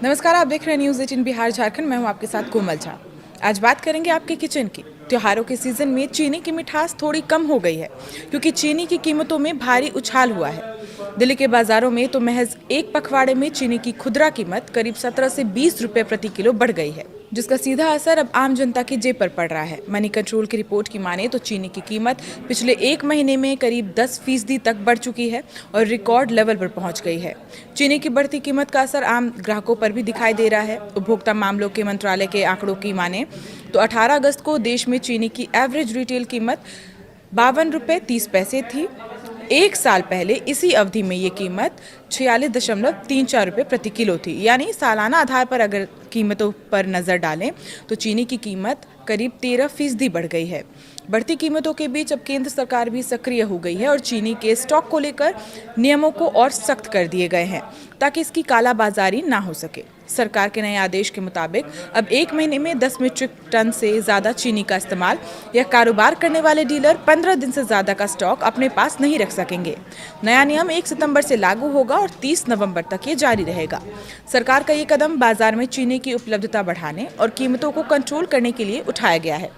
नमस्कार, आप देख रहे हैं न्यूज़ 18 बिहार झारखंड। मैं हूं आपके साथ कोमल झा। आज बात करेंगे आपके किचन की। त्योहारों के सीजन में चीनी की मिठास थोड़ी कम हो गई है क्योंकि चीनी की कीमतों में भारी उछाल हुआ है। दिल्ली के बाजारों में तो महज एक पखवाड़े में चीनी की खुदरा कीमत करीब 17 से 20 रुपए प्रति किलो बढ़ गई है, जिसका सीधा असर अब आम जनता की जेब पर पड़ रहा है। मनी कंट्रोल की रिपोर्ट की माने तो चीनी की कीमत पिछले एक महीने में करीब 10% तक बढ़ चुकी है और रिकॉर्ड लेवल पर पहुंच गई है। चीनी की बढ़ती कीमत का असर आम ग्राहकों पर भी दिखाई दे रहा है। उपभोक्ता मामलों के मंत्रालय के आंकड़ों की माने तो 18 अगस्त को देश में चीनी की एवरेज रिटेल कीमत 52 रुपये 30 पैसे थी। एक साल पहले इसी अवधि में ये कीमत 46.34 रुपये प्रति किलो थी। यानी सालाना आधार पर अगर कीमतों पर नज़र डालें तो चीनी की कीमत करीब 13% बढ़ गई है। बढ़ती कीमतों के बीच अब केंद्र सरकार भी सक्रिय हो गई है और चीनी के स्टॉक को लेकर नियमों को और सख्त कर दिए गए हैं ताकि इसकी कालाबाजारी ना हो सके। सरकार के नए आदेश के मुताबिक अब एक महीने में 10 मीट्रिक टन से ज़्यादा चीनी का इस्तेमाल या कारोबार करने वाले डीलर 15 दिन से ज़्यादा का स्टॉक अपने पास नहीं रख सकेंगे। नया नियम 1 सितंबर से लागू होगा और 30 नवंबर तक ये जारी रहेगा। सरकार का ये कदम बाजार में चीनी की उपलब्धता बढ़ाने और कीमतों को कंट्रोल करने के लिए उठाया गया है।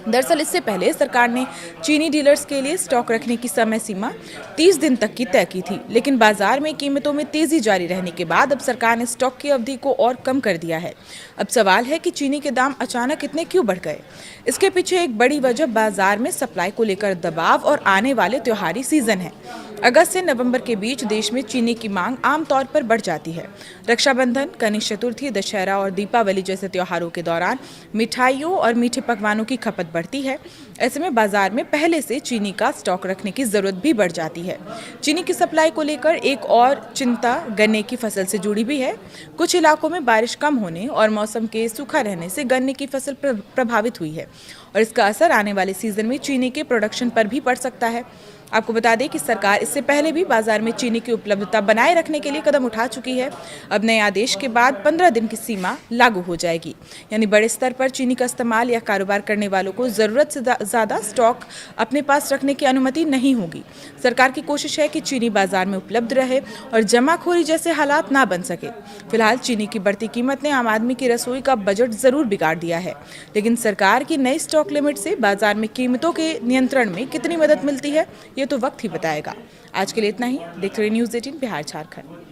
दरअसल इससे पहले सरकार ने चीनी डीलर्स के लिए स्टॉक रखने की समय सीमा 30 दिन तक की तय की थी, लेकिन बाजार में कीमतों में तेजी जारी रहने के बाद अब सरकार ने स्टॉक की अवधि को और कम कर दिया है। अब सवाल है कि चीनी के दाम अचानक इतने क्यों बढ़ गए। इसके पीछे एक बड़ी वजह बाजार में सप्लाई को लेकर दबाव और आने वाले त्योहारी सीजन है। अगस्त से नवंबर के बीच देश में चीनी की मांग आमतौर पर बढ़ जाती है। रक्षाबंधन, गणेश चतुर्थी, दशहरा और दीपावली जैसे त्योहारों के दौरान मिठाइयों और मीठे पकवानों की खपत बढ़ती है। ऐसे में बाजार में पहले से चीनी का स्टॉक रखने की जरूरत भी बढ़ जाती है। चीनी की सप्लाई को लेकर एक और चिंता गन्ने की फसल से जुड़ी भी है। कुछ इलाकों में बारिश कम होने और मौसम के सूखा रहने से गन्ने की फसल प्रभावित हुई है और इसका असर आने वाले सीजन में चीनी के प्रोडक्शन पर भी पड़ सकता है। आपको बता दें कि सरकार इससे पहले भी बाजार में चीनी की उपलब्धता बनाए रखने के लिए कदम उठा चुकी है। अब नए आदेश के बाद 15 दिन की सीमा लागू हो जाएगी, यानी बड़े स्तर पर चीनी का इस्तेमाल या कारोबार करने वालों को जरूरत से ज़्यादा स्टॉक अपने पास रखने की अनुमति नहीं होगी। सरकार की कोशिश है कि चीनी बाजार में उपलब्ध रहे और जमाखोरी जैसे हालात ना बन सके। फिलहाल चीनी की बढ़ती कीमत ने आम आदमी की रसोई का बजट जरूर बिगाड़ दिया है, लेकिन सरकार की नई स्टॉक लिमिट से बाजार में कीमतों के नियंत्रण में कितनी मदद मिलती है ये तो वक्त ही बताएगा। आज के लिए इतना ही। देखते रहिए न्यूज़ 18 बिहार झारखंड।